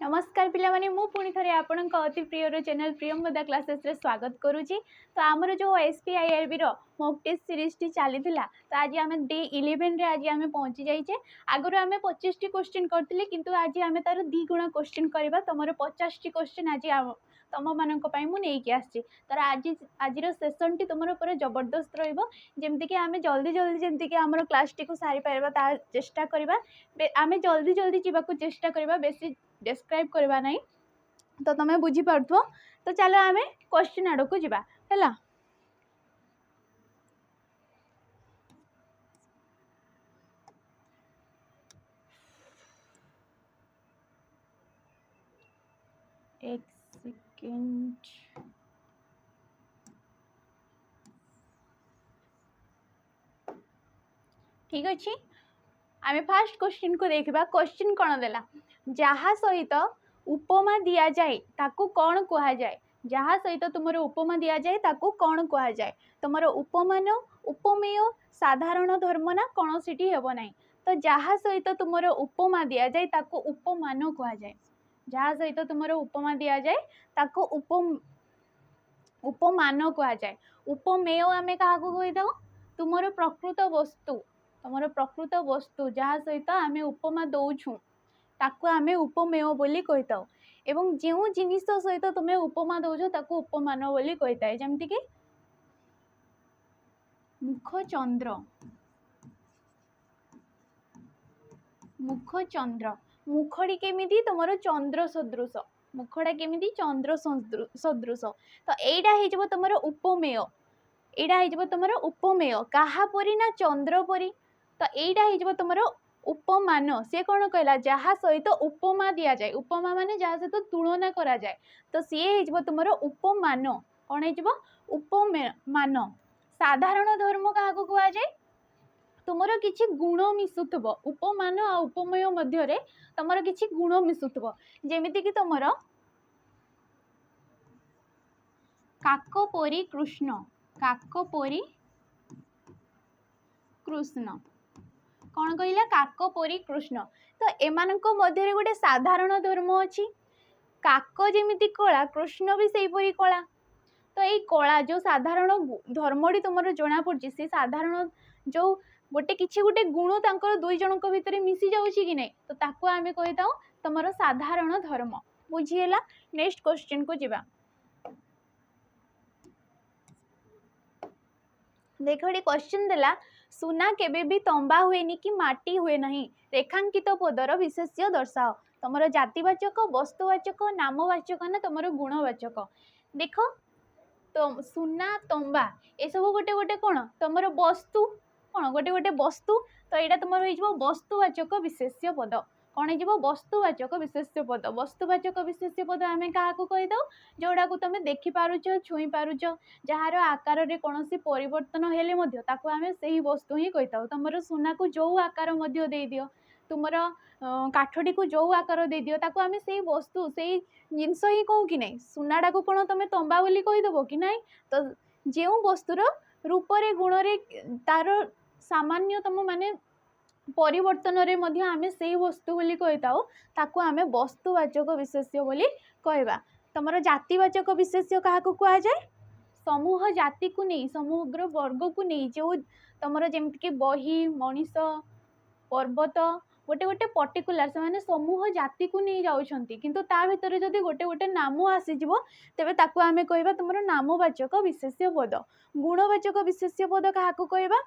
नमस्कार पिलामाने मु पुणी थरे आपणक अति प्रियर चैनल प्रियंवदा क्लासेस रे स्वागत करुची। तो आमर जो एसपीआईआरबी रो मॉक टेस्ट सीरीज टी चलीथिला तो आज आम डे 11 रे आज आम पहुंची जाइए। आगुरी आम 25 टी क्वेश्चन करथिले किंतु आज आम तार 2 गुणा क्वेश्चन करबा। तमरो 50 टी क्वेश्चन आज तम मानक पई मु नेकी आछि। तर आज सेशन टी तुमरो पूरा जबरदस्त रहइबो। जेमति कि आम जल्दी जल्दी जेमति कि हमर क्लास टी को सारी पारबा ता चेष्टा करबा। आम जल्दी जल्दी जीवा को चेष्टा करबा, बेसी डिस्क्राइब करबा नहीं। तो तुम्हें बुझी पार्थो। तो चलो आम क्वेश्चन आड़ को जीवा है। एक सेकेंड। ठीक अच्छे, आम फास्ट क्वेश्चन को देखा। क्वेश्चन कौन देला, जहाँ सहित उपमा दि जाए ताकू कौन कह जाए। जहाँ सहित तुम उपमा दि जाए ताकू कौन कह जाए। तुम उपमान उपमेय साधारण धर्म ना कौन सी हेब ना। तो जहाँ सहित तुम उपमा दि जाए ताकू उपमान कह जाए। जहाँ सहित तुम उपमा दि जाए ताकू उपमान कह जाए। उपमेय आम क्या कहीदे, तुम प्रकृत वस्तु, तुम प्रकृत वस्तु जहाँ सहित आम उपमा दौछू ताकू आमे उपमेय बोली कहीता। एवं जो जिनिस सहित तुम्हें उपमा दौछ ताकू उपमान बोली कहीता है। जमती कि मुख चंद्र, मुख चंद्र, मुखड़ी केमिति तुमर चंद्र सदृश, मुखड़ा केमिति चंद्र सदृश। तो एटा हो तुम उपमेय, एटा हो तुम उपमेय कहा परी ना चंद्र परी। तो एटा हो तुम उपमान। सी कौन कहला, जहाँ सहित उपमा दि जाए। उपमा माने जहाँ सहित तुलना करा जाए। तो सी हो तुम उपमान। कौन हो उपमान। साधारण धर्म क्या कह जाए, तुमर किछि गुण मिसुथब। उपमान आ उपमेय मध्य तुमर किछि गुण मिसुथब। जेमिति कि तुमर काकपरी कृष्ण, काकपरी कृष्ण, कौन कहला काकपरी कृष्ण। तो एमानक मध्य गोटे साधारण धर्म अच्छी। काक जेमिति कला, कृष्ण भी से परी कला। तो ये कला जो साधारण धर्मटी तुम जना पड़ी, से साधारण जो गोटे किसी गोटे गुण तांकर दुई जनक भितर मिसी जाउछि कि नहीं, तो ताको आमे कहिता तुम साधारण धर्म। बुझीला। नेक्स्ट क्वेश्चन को जीवा। देख ये क्वेश्चन देला, सुना केबे भी तंबा हुएनी कि माटी हुए नहीं। रेखांकित पदर विशेष्य दर्शाओ। तुम जातिवाचक, वस्तुवाचक, नामवाचक ना तुम गुणवाचक। देख तो सुना तंबा ये सब गोटे गोटे कौन तुम वस्तु, कौन गोटे गोटे वस्तु। तो यहाँ तुम हो वस्तुवाचक विशेष्य पद। कौन हो वस्तुवाचक विशेष्य पद। वस्तुवाचक विशेष्य पद आम क्या कहीद, जोड़ा को तुम देखिपारुच, छुई पारुच, जार आकार में कौन परिवर्तन हेले आम से वस्तु ही कही था। तुम सुना को जो आकार दे दियो, तुम काठटी को जो आकार दे दियो, ताको आम से वस्तु से जिनस ही कहू कि नहीं। सुनाटा को कौन तुम तंबा बोली कहीदेव कि नहीं। तो जो वस्तुर रूपरे गुणरे तार सामान्यतम माने परिवर्तन रे मध्य आमे से वस्तु बोली कहीता, ताको आमे वस्तुवाचक विशेष्य बोली कहबा। तुमर जातिवाचक विशेष्य क्या कह जाए, समूह जाति को नहीं, समग्र वर्ग को नहीं। जो तुमर जेमति कि बही, मनीष, पर्वत गोटे गोटे पर्टिकुलर से समूह जाति को नहीं जाउछंती, किंतु ता भितर जदि गोटे गोटे नाम आसीजिवो तेबे ताको आमे कहबा तुमर नामवाचक विशेष्य पद। गुणवाचक विशेष्य पद क्या कहबा,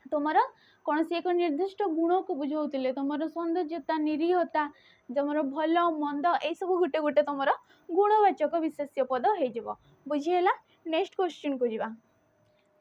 तुमर कौन सी एक निर्दिष्ट गुण को बुझाऊले। तुमर सौंदर्यता, निरीहता, तुमर भल मंद, ये सब गोटे गोटे तुमर गुणवाचक विशेष्य पद हो। बुझीला। नेक्स्ट क्वेश्चन को जीवा।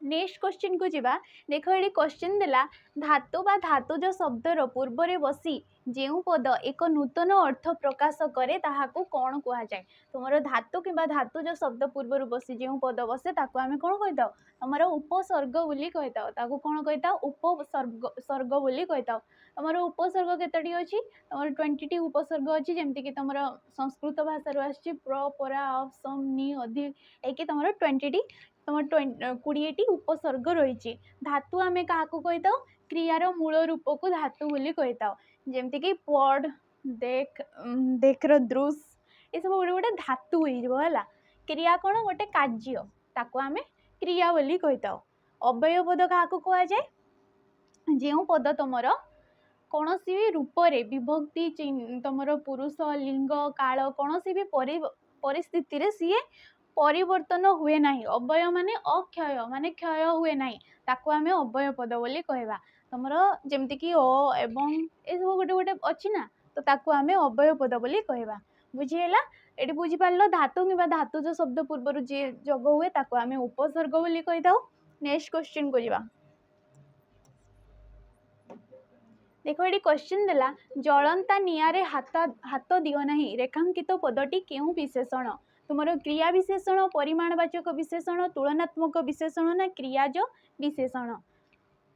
नेक्स्ट क्वेश्चन को जीवा। देख ये क्वेश्चन देला, धातु बा धातुज शब्दर पूर्वरे बसी जो पद एक नूतन अर्थ प्रकाश करे ताहाको कौन कह जाए। तुम धातु कि धातुज शब्द पूर्वर बसी जो पद बसे ताको आमे कौन कहीता, तुम उपसर्ग बोली कहीता। ताको कौन कहीता, उपसर्ग बोली कहीता। तुम उपसर्ग केतोटी अछि, तुम 20 उपसर्ग अछि। जेमति कि तुम संस्कृत भाषा आछि प्र, परा, अप, सम, नि, अधि, एके तुम 20 तुम 20 उपसर्ग रही। धातु आमे क्या कहीता, क्रियार मूल रूप को धातु बोली कहीता। जेमति कि पढ़, देख दृश ये सब गोटे गोटे धातु होगा क्रिया कौन गोटे कार्य ताको आमे क्रिया बोली कही था। अव्यय पद क्या कहुए जो पद तुमर कौन भी रूप रे विभक्ति तुमर पुरुष लिंग काल कौन भी परिस्थिति रे सी परिवर्तन हुए ना। अव्यय माने अक्षय माने क्षय हुए ना ताको आमे अव्यय पद बोली कहवा। तुमर जमती कि अ एवं ये सब गोटे गोटे अच्छी ना तो ताको आमे अव्यय पद बोली कहवा। बुझीगला ये बुझीपार धातु कि धातुज शब्द पूर्वर जी जग हुए ताको आमे उपसर्ग बोली कही था। नेक्स्ट क्वेश्चन को जावा। देखो ये क्वेश्चन देला जलंता निआरे हाथ हाथ दियो नहीं रेखांकित पदटी केउ विशेषण तुमर क्रिया विशेषण परिमाणवाचक विशेषण तुलनात्मक विशेषण ना क्रियाज विशेषण।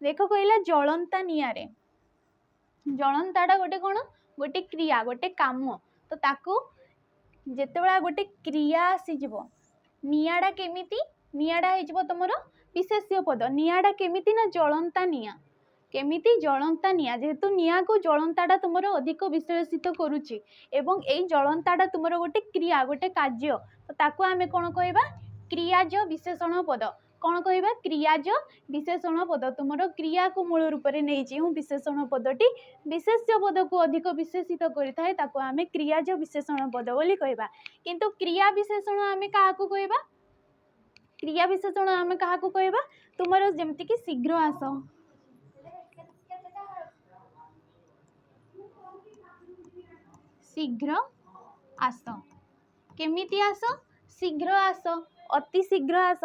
देख कहला जलंता निआरे जलंताटा गोटे कौन गोटे क्रिया गोटे काम तो ताकू जेतेबेला गोटे क्रिया आसीजिवो निआडा केमिति निआडा हेजिवो तुमर विशेष्य पद निआडा केमिति ना जलंता निआ केमिति जलंता निआ जेहेतु निआ को जलंताटा तुमर अधिक विश्लेषित करुची एवं एई जलंताटा तुमर गोटे क्रिया गोटे कार्य तो ताकू आमे कोन कहबा क्रियाज विशेषण पद कौन कहबा क्रियाज विशेषण पद तुमर क्रिया को मूल रूप में नहीं जो विशेषण पदटी विशेष्य पद को अधिक विशेषित करिथाए ताको आमे क्रियाज विशेषण पद बोली कहबा। किंतु क्रिया विशेषण आमे काहाकू कहबा क्रिया विशेषण आमे काहाकू कहबा तुमर जेमति कि शीघ्र आस शीघ्र आस केमिति आस शीघ्र आस अति शीघ्र आस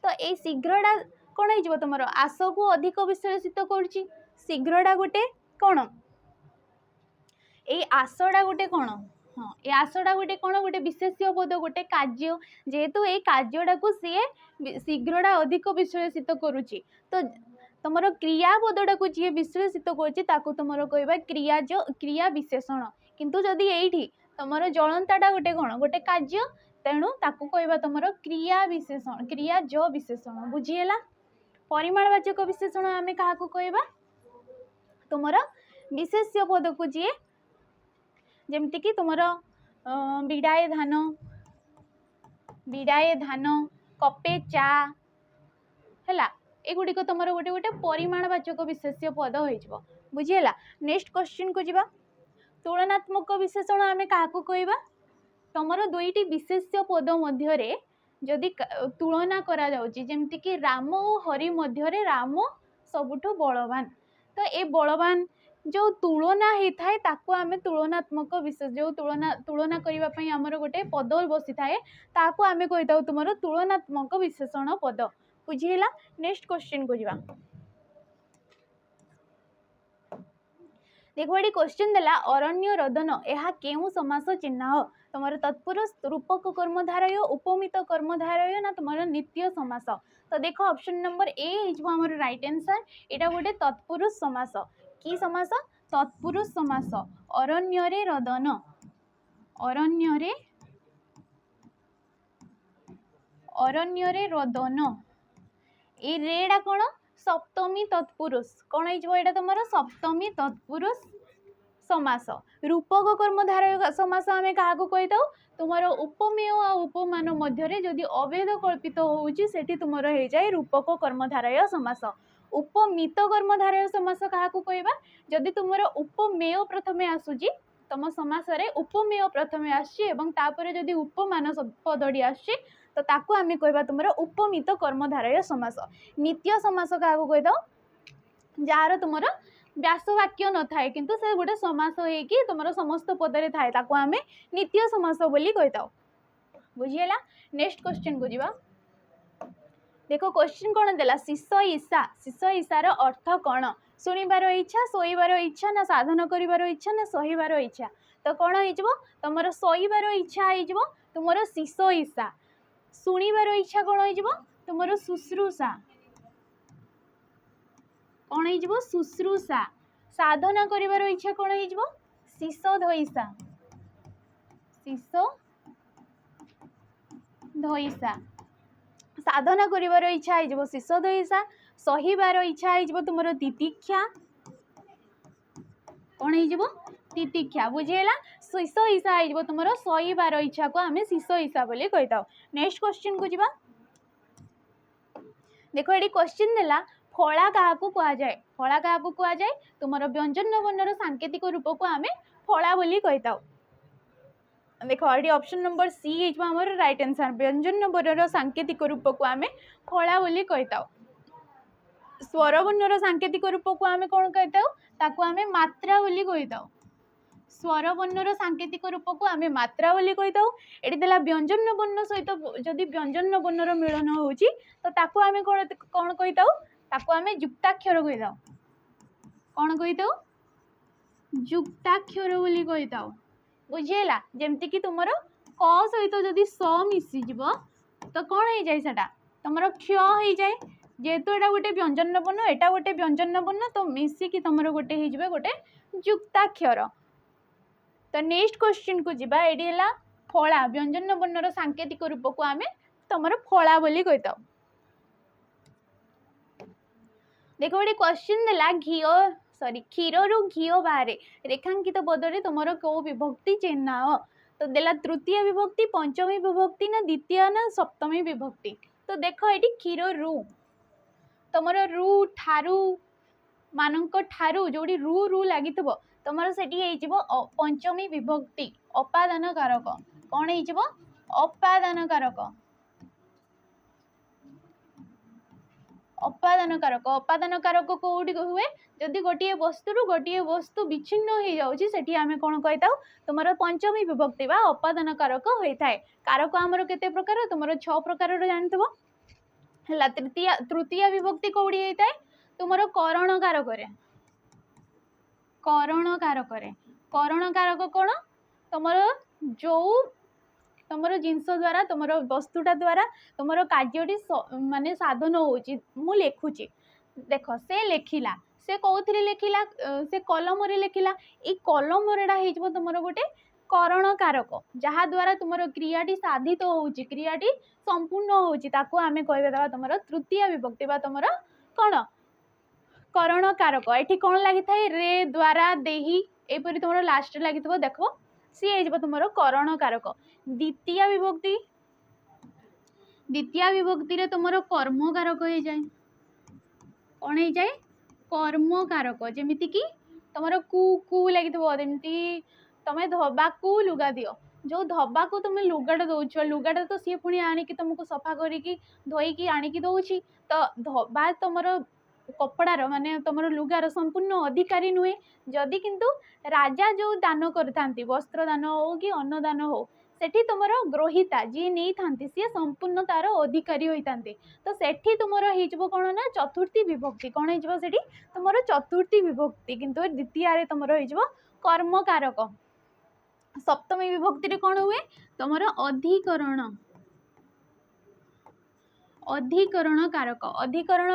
तो ये शीघ्रटा कौन हो तुम आस को अधिक विश्लेषित करुच्ची शीघ्रटा गोटे कौन ये आसटा गोटे कौन हाँ ये आसटा गोटे कौन गोटे विशेष्य पद गोटे कार्य जेहेतु ये कार्यटा को सी शीघ्रटा अधिक विश्लेषित करुच्ची तो तुम क्रिया पदटा को जी विश्लेषित करुच्ची तुम कहबा क्रियाज क्रिया विशेषण किंतु जदि यही तुम जलंताटा गोटे कौन गोटे कार्य तेणु ताकू कहबा तुम क्रिया विशेषण क्रिया ज विशेषण। बुझीगला परिमाणवाचक विशेषण आमे काहाकू कहबा तुमर विशेष्य पद को जी जेमती कि तुमर बिड़ाए धान कपे चा है एगुड़िक तुम गोटे गोटे परिमाणवाचक विशेष्य पद हो। बुझीगला नेक्स्ट क्वेश्चन को जीवा। तुलनात्मक विशेषण आमे काहाकू कहबा तुमर दुईटी विशेष्य पद मध्य जदि तुलना करा जाउची जेमती कि राम और हरि मध्य राम सबुठु बलवान तो ये बलवान जो तुलना होता है ताको आमे तुलनात्मक विशेष जो तुलना करबा पई हमर गोटे पद बसी थाए ताको आमे कहिताउ तुमर तुलनात्मक विशेषण पद। बुझीला नेक्स्ट क्वेश्चन को जीवा। देखो ये क्वेश्चन देला अरण्य रदन यह केउ समास चिन्ह तुम तत्पुरुष रूपक कर्मधारय उपमित कर्मधारय ना तुम नित्य समास तो देख ऑप्शन नंबर ए हमर राइट आंसर एटा गोटे तत्पुरुष समास की समास तत्पुरुष समास अरण्य रे रदन अरण्य रे रदन ए रेडा कौन सप्तमी तत्पुरुष कौन होटा तुम सप्तमी तत्पुरुष समास रूपक कर्मधारय समास आमे काहाकू कही था तुम उपमेय और उपमान मध्य जदि अभेद कल्पित होउची सेठी तुमर हो जाए रूपक कर्मधारय समास। उपमित कर्मधारय समास काहाकू कहबा जदि तुमर उपमेय प्रथमे आसुची तुम समास रे उपमेय प्रथमे आसी एवं तापर जदि उपमान पदटी आसी तो ताकू आमे कहबा तुमर उपमित कर्मधारय समास। नित्य समास काहाकू कही था जार तुमर व्यासवाक्य न थाए किंतु से गोटे समास होइकी तुमर समस्त पदरे थाए ताकू आमे नित्य समास बोली कहिताओ। बुझिएला नेक्स्ट क्वेश्चन को जीवा। देखो क्वेश्चन कौन देला शिष ईशार अर्थ कौन शुणिबार इच्छा शोइबार इच्छा ना साधन करिबार इच्छा ना सहिबार इच्छा तो कौन हो तुमर शोइबार इच्छा हो तुमर शिष ईशा शुणिबार इच्छा कौन हो तुमर शुश्रूषा कौन हो शुश्रूषा साधना करिबार इच्छा कौन हो शिष धईसा साधना करिबार इच्छा हो शिष धईसा सहिबार इच्छा हो तुमर तितिक्षा कौन हो तितिक्षा बुझीगला शीश ईसा हो तुम सहीबार इच्छा को आम शीश ईसा बोली कही था। नेक्स्ट क्वेश्चन को जीवा देखो ये क्वेश्चन देला फला क्या कहुए फला क्या कहुए तुम व्यंजन वर्णर सांकेतिक रूप को आम फला बोली कही था। देखो ये ऑप्शन नंबर सी हमर राइट आंसर व्यंजन वर्णर सांकेतिक रूप को आम फला बोली कही था। स्वर वर्णर सांकेतिक रूप को आम कौन कही था आम मात्रा बोली कही था। स्वर वर्णर सांकेतिक रूप को आम मात्रा बोली कही था। ये देला व्यंजन वर्ण सहित जदि व्यंजन वर्णर मिलन होची तो ताकू आम कौन कही था आम युक्ताक्षर कही था। कौन कही था युक्ताक्षर बोली कही था बुझेला जेमती कि तुम क सहित जदि स मिसी जीव तो कौन हो जाए सेटा तुम क्ष हो जाए जेहेतु एटा गोटे व्यंजन वर्ण एटा गोटे व्यंजन वर्ण तो मिसिकी तुम गोटे हो गोटे युक्ताक्षर। तो नेक्स्ट क्वेश्चन को जीवा ये फला व्यंजन वर्णर सांकेतिक रूप को आम तुम फला बोली कही था। देखो ये क्वेश्चन देला घी क्षीर रु घी बाहर रेखांकित पदरे तुम कौ विभक्ति चिन्ह तो देला तृतीय विभक्ति पंचमी विभक्ति ना द्वितीय ना सप्तमी विभक्ति। तो देखो ये क्षीर रु तुम रु ठारू मानक ठारू जोड़ी रु रु लगी तुम से पंचमी विभक्ति अपादान कारक कौन हो अपादान कारक अपादान कारक अपादान कारक कौटी हुए जदि गोटे वस्तु गोटे वस्तु विच्छिन्न हो जाऊँगी आम कौन कही था तुम पंचमी विभक्ति बा अपादान कारक होता है। कारक आमर केते प्रकार तुम 6 प्रकार जानथबो है। तृतीय विभक्ति कौड़ी होता है तुम करण कारक करण कारक कौन तुम जो तुम जिनस द्वारा तुम वस्तुटा द्वारा तुम कार्यटी माने साधन होची मु लिखुची देख से लिखिला से कौन लिखिला से कलम रे लिखिला ये कलम रेडा हो तुम गोटे करण कारक जहा द्वारा तुम क्रियाटी साधित होची क्रियाटी संपूर्ण होची ताको आमे कहबा तुम तृतीय विभक्ति बा तुम कौन करण कारक। ये कौन लगी था रे द्वारा देही एपरी तुम लास्ट लगी देख सी हो तुम करण कारक। द्वितीय विभक्ति रे तुम कर्म कारक हो जाए कौन हो जाए कर्म कारक जमीती कि तुम कु लगी जमी तुम धबाकू लुगा दियो जो धबाकू तुम लुगाटा दौच लुगाटा तो सी पुणी आणिकी तुमको सफा करिकी धोईकी आणिकी दौची तो धबा तुम कपड़ार माने तुम लुगार संपूर्ण अधिकारी नुहे जदि किंतु राजा जो दान करथांती वस्त्र दान हो कि अन्न दान हो सेठी तुमर ग्रहिता जी नहीं थांती सी संपूर्ण तार अधिकारी होइतांती तो सेठी तुमर हिजबो कोन ना चतुर्थी विभक्ति कौन हिजबो सेठी तुमर चतुर्थी विभक्ति किंतु द्वितीय रे तुमर हिजबो कर्म कारक। सप्तमी विभक्ति रे कौन हुए तुमर अधिकरण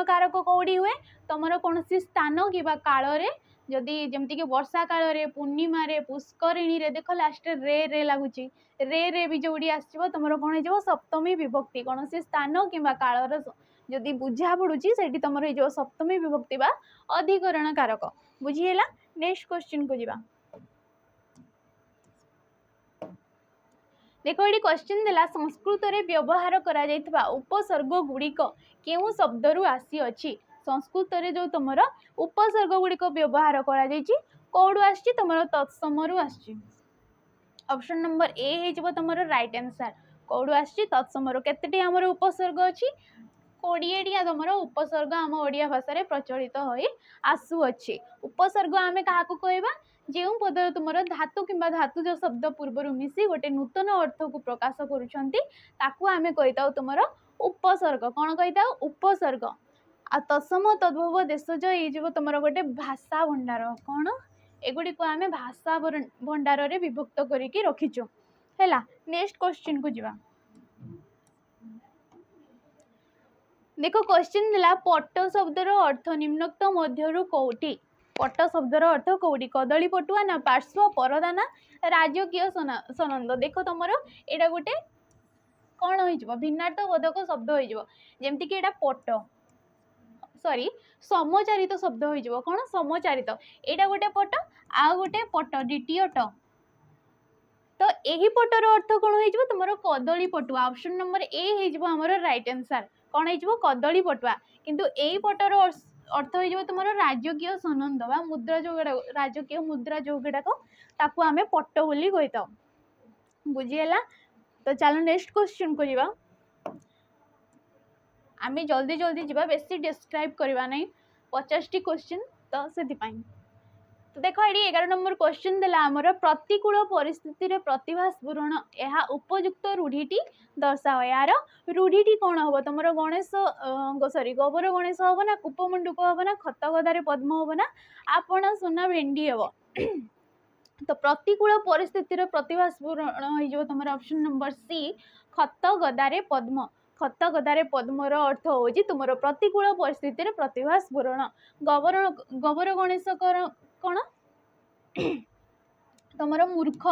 कारक कौड़ी हुए तुम कौन सी स्थान कि काल रे जदि जमती कि वर्षा काल रे पूर्णिमा रे पुष्करिणी रे देख लास्ट रे लगुच रे भी जोड़ी आसो तुम कौन हो सप्तमी विभक्ति कौन सी स्थान कि काल जदि बुझा पड़ुची से तुम हो सप्तमी विभक्ति बा अधिकरण कारक बुझीगला। नेक्स्ट क्वेश्चन को जीवा देखो ये क्वेश्चन देला संस्कृत रे व्यवहार करा जायथिबा उपसर्ग गुड़िक केउ शब्द रु आसी अछि संस्कृत रे जो तुमर उपसर्ग गुड़िक व्यवहार करा जायछि कोडु आछि तुमर तत्सम रु आछि। ऑप्शन नंबर ए हे तुमर राइट आंसर कोडु आछि तत्सम रु केतेटी हमर उपसर्ग अछि 20टी तुमर उपसर्ग आम ओडिया भाषा रे प्रचलित होई आसु अछि। उपसर्ग आमे काहाकू कहबा जो पद तुम धातु किंबा धातुज शब्द पूर्वर मिसी गोटे नूतन अर्थ को प्रकाश करुछंती ताकू आमे कहिताउ तुमर उपसर्ग कौन कहिताउ उपसर्ग। आ तत्सम तद्भव देशज ये तुमर गोटे भाषा भंडार कौन एगुड़ी को आमे भाषा भंडार रे विभक्त करिकी रखिचु हैला। नेक्स्ट क्वेश्चन को जीवा देखो क्वेश्चन दिला पट्ट शब्दर अर्थ निम्नोक्त मध्यरु कोठी पट्ट शब्दर अर्थ कौटी कदली पटुआ ना पार्श्व परदाना राजकीय सनंद देख तुम एटा गोटे कौन हो भिन्नार्थ बोधक शब्द हो जमती कि एटा पट सॉरी समचारित शब्द हो कौन समचारित एटा गोटे पट आ गोटे पट द्वितीय ट तो यही पटर अर्थ कौन हो तुम कदली पटुआ ऑप्शन नंबर ए हो हमर राइट आंसर कौन हो कदली पटुआ किंतु यही पटर अर्थ हो तुम राजकीय सनंद बा मुद्रा जो राजकीय मुद्रा जो गुड़ाक ताकू आम पट बोली कही था बुझीगला। तो चलो नेक्स्ट क्वेश्चन को जीवा आम जल्दी जल्दी जीवा बेसी डिस्क्राइब करवा नहीं 50टी क्वेश्चन तो से तो देख ये 11 नंबर क्वेश्चन देला आमर प्रतिकूल परिस्थिति रे प्रतिभा स्फुरण यह उपयुक्त रूढ़ीटी दर्शाओ यार रूढ़ीटी कौन हम तुम गणेश सॉरी गोबर गणेश हम ना कूपमंडूक हम ना खत गदारे पद्म हम ना आपण सुना भेंडी हम तो प्रतिकूल परिस्थिति प्रतिभा स्फुरण हो तुम ऑप्शन नंबर सी खत गदारे पद्म खत गदारे पद्मर अर्थ हो तुम प्रतिकूल परिस्थिति प्रतिभा स्फुरण गोबर गणेश कौन तुम मूर्ख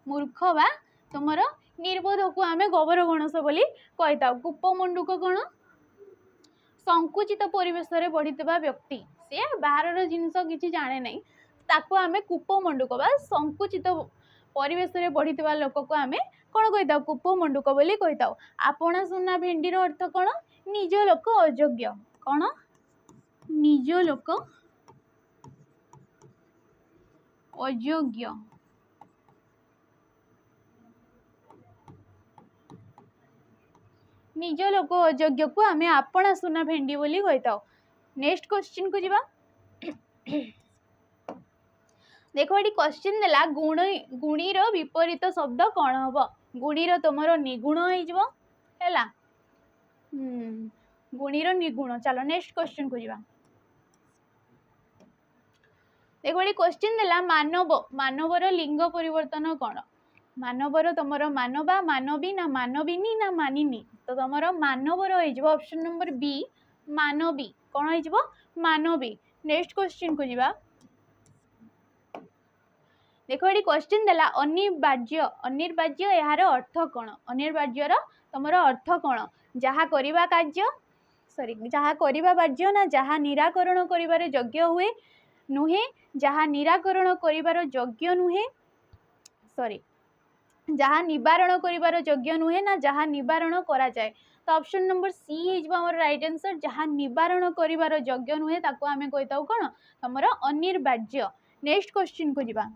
मूर्ख बा तुम निर्बोध को आम गोबर गणेश बोली कही था कूपमंडूक कौन संकुचित परिवेश रे बढ़ीवा व्यक्ति सी बाहर जिनस किसी जाने नहीं ताको आम कूपमंडूक बा संकुचित परिवेश रे बढ़ीवा लोक को आम कौन कही था कूपमंडूक बोली कही था। आपण सुना भेंडीर अर्थ कौन निज लोक अयोग्य कौन निज लोक अयोग्य निज लोक अयोग्य को आम आपण सुना भेंडी बोली कही था। नेक्स्ट क्वेश्चन को जीवा देखो ये क्वेश्चन देला गुणी विपरीत शब्द कौन हम गुणी तुम निगुण है गुणी निगुण। चलो नेक्स्ट क्वेश्चन को जीवा देखो ये क्वेश्चन देला मानव मानवर लिंग परिवर्तन कौन मानवर तुम मानवा मानवी ना मानविनी ना मानिनी तो तुम मानवर हो ऑप्शन नंबर बी मानवी कौन हो मानवी। नेक्स्ट क्वेश्चन को जीवा देखो ये क्वेश्चन देला अनिवार्य अनिवार्य यार अर्थ कौन अनिवार्यर तुम अर्थ कौन जहाँ करवा कार्य सॉरी जहाँ करवा बाज्य ना जहाँ निराकरण करिवार योग्य हुए नुहे जहाँ निराकरण करिवार योग्य नुहे सॉरी जहाँ निवारण करिवार योग्य नुहे ना जहाँ निवारण करा जाए तो ऑप्शन नंबर सी हो राइट आंसर जहाँ निवारण करिवार योग्य नुहे ताको आमे कहिताउ कोन हमर अनिवार्य। नेक्स्ट क्वेश्चन को जीवा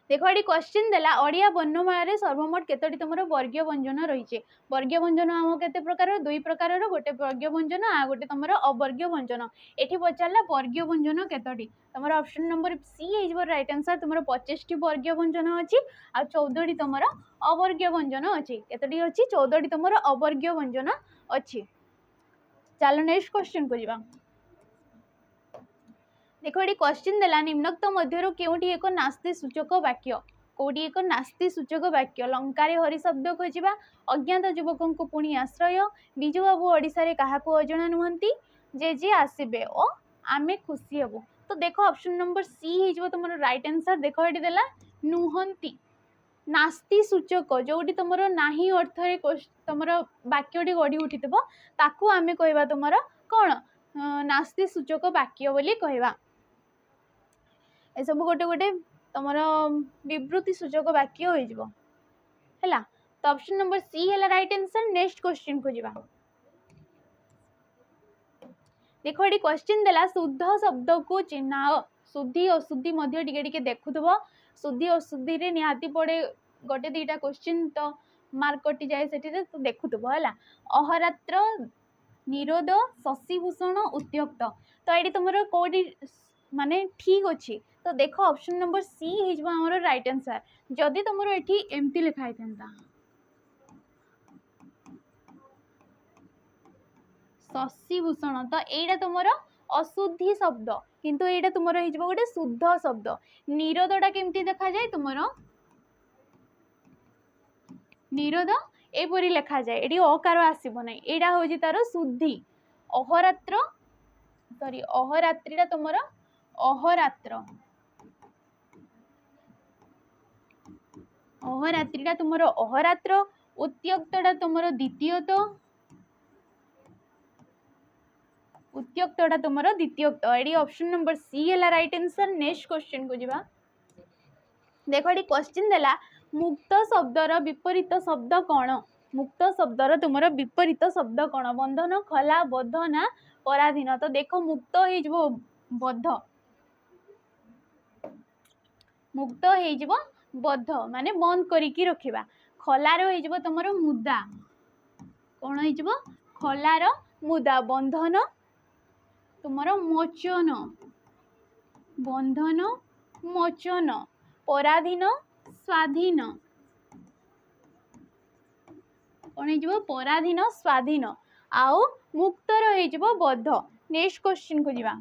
देखो ये क्वेश्चन देला ओडिया वर्णमाला सर्वमोट केतोटी तुम वर्गीय व्यंजन रही वर्गीय व्यंजन आम केते प्रकार दुई प्रकार गोटे वर्गीय व्यंजन आ गोटे तुम अवर्गीय व्यंजन एठी पचारला वर्गीय व्यंजन केतोटी तुम ऑप्शन नंबर सी हो राइट आंसर तुम 25टी वर्गीय व्यंजन अच्छी आ 14टी तुम अवर्गीय व्यंजन अच्छी केतोटी अच्छी 14टी तुम अवर्गीय व्यंजन अच्छी। चलो नेक्स्ट क्वेश्चन को जीवा देखो ये क्वेश्चन देला निम्नोक्त मध्यरु केउटी एक नास्ति सूचक वाक्य कोटी एक नास्ति सूचक वाक्य लंकारे हरि शब्द खोजा अज्ञात युवकों को पुणी आश्रय विजु बाबू ओडिशा रे काहाको अजणा नुहंती जे जे आसीबे ओ आमे खुशी हेबु तो देखो ऑप्शन नंबर सी हिजबो तुमरो राइट आंसर देखो एटी देला नुहंती नास्ति सूचक जोटी तुमरो नाही अर्थ रे तुमरो वाक्यटी गढ़ी उठितबो ताकू आमे कहबा तुमरो कोन नास्ति सूचक वाक्य बोली कहबा ए सब गोटे गोटे तुम विवृत्ति सूचक वाक्य हो तो ऑप्शन नंबर सी है राइट आंसर। नेक्स्ट क्वेश्चन को जीवा देखो ये क्वेश्चन देला शुद्ध शब्द को चिन्हाओ शुद्धि अशुद्धि मध्य टिके टिके देखुथबो शुद्धि अशुद्धि रे निहाती पड़े गोटे दीटा क्वेश्चन तो मार्क कटि जाए सेठी तो देखुथबो हला अहरात्र निरोध शशिभूषण उत्त्यक्त तो ये तुम कौटी माने ठीक अच्छी तो देखो ऑप्शन नंबर सी हमर राइट आंसर जदि तुम ये एमती लिखाई था शशिभूषण तो यहाँ तुम अशुद्धि शब्द किंतु यहाँ तुम गोटे शुद्ध शब्द निरोधटा केमती देखा जाए तुम निरोध एपरी लिखा जाए ये अकार आसब ना यहाँ हूँ तार शुद्धि अहरात्र सॉरी अहरात्रिटा तुम अहरात्र अहरात्रिटा तुम अहरात्र उत्त्यक्तटा तुम द्वितीयत उत्त्यक्तटा तुम द्वितीयोक्त एडी ऑप्शन नंबर सी है राइट आंसर। नेक्स्ट क्वेश्चन को जीवा देख ये क्वेश्चन देला मुक्त शब्दर विपरीत शब्द कौन मुक्त शब्दर तुम विपरीत शब्द कौन बंधन खला बद्ध ना पराधीन। तो देख मुक्त हो बद्ध मुक्त हो बद्ध माने बंद करिकी रखिबा खलार हो तुम मुदा कौन हो खलार मुदा बंधन तुमर मोचन बंधन मोचन पराधीन स्वाधीन कौन हो पराधीन स्वाधीन आउ मुक्तर हो बद्ध। नेक्स्ट क्वेश्चन को जीवा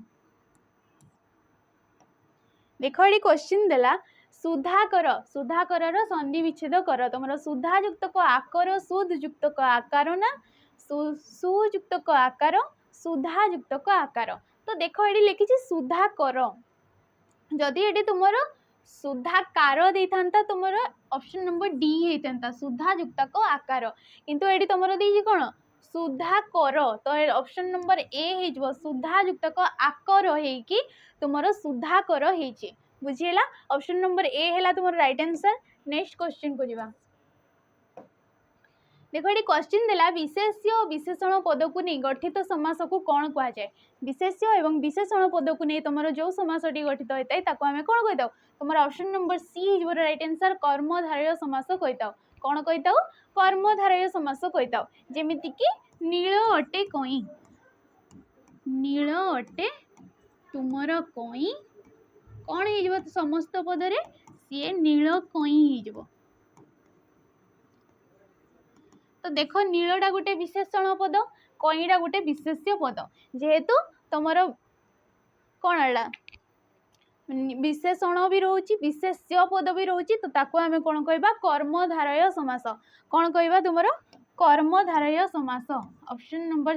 देख ये क्वेश्चन देला सुधाकर सुधाकर संधि विच्छेद कर तुम सुधा युक्त को आकर सुध युक्त को आकार ना सुयुक्त को आकार सुधा युक्त को आकार। तो देख ये लिखी सुधाकर जदि ये तुम सुधाकार देता तुम ऑप्शन नंबर डी होता सुधा युक्त को आकार किंतु ये तुम दी कौन सुधाकर तो ऑप्शन नंबर ए हो सुधा युक्त को आकर होगी तुम सुधाकर हो बुझीला ऑप्शन नंबर ए है तुम राइट आंसर। नेक्स्ट क्वेश्चन को जीवा देखो ये क्वेश्चन देला विशेष्य और विशेषण पद को नहीं गठित समास को कौन कह जाए विशेष्य एवं विशेषण पद को नहीं तुम जो समासटी गठित होता है आम कौन कही तुम ऑप्शन नंबर सी हो राइट आंसर कर्मधारय समास कही कौन कही कर्मधारय समास कही जेमिति कि नील अटे कई नील अटे तुमर कई कौन हो समस्त पदरे सी नील कई हो। तो देख नीलटा गोटे विशेषण पद कईटा गोटे विशेष्य पद जेहेतु तुम कौन है विशेषण भी रोचे विशेष्य पद भी रोचे तो ताको आमे कौन कहबा कर्मधारय समास कौन कहबा तुम कर्मधारय समास ऑप्शन नंबर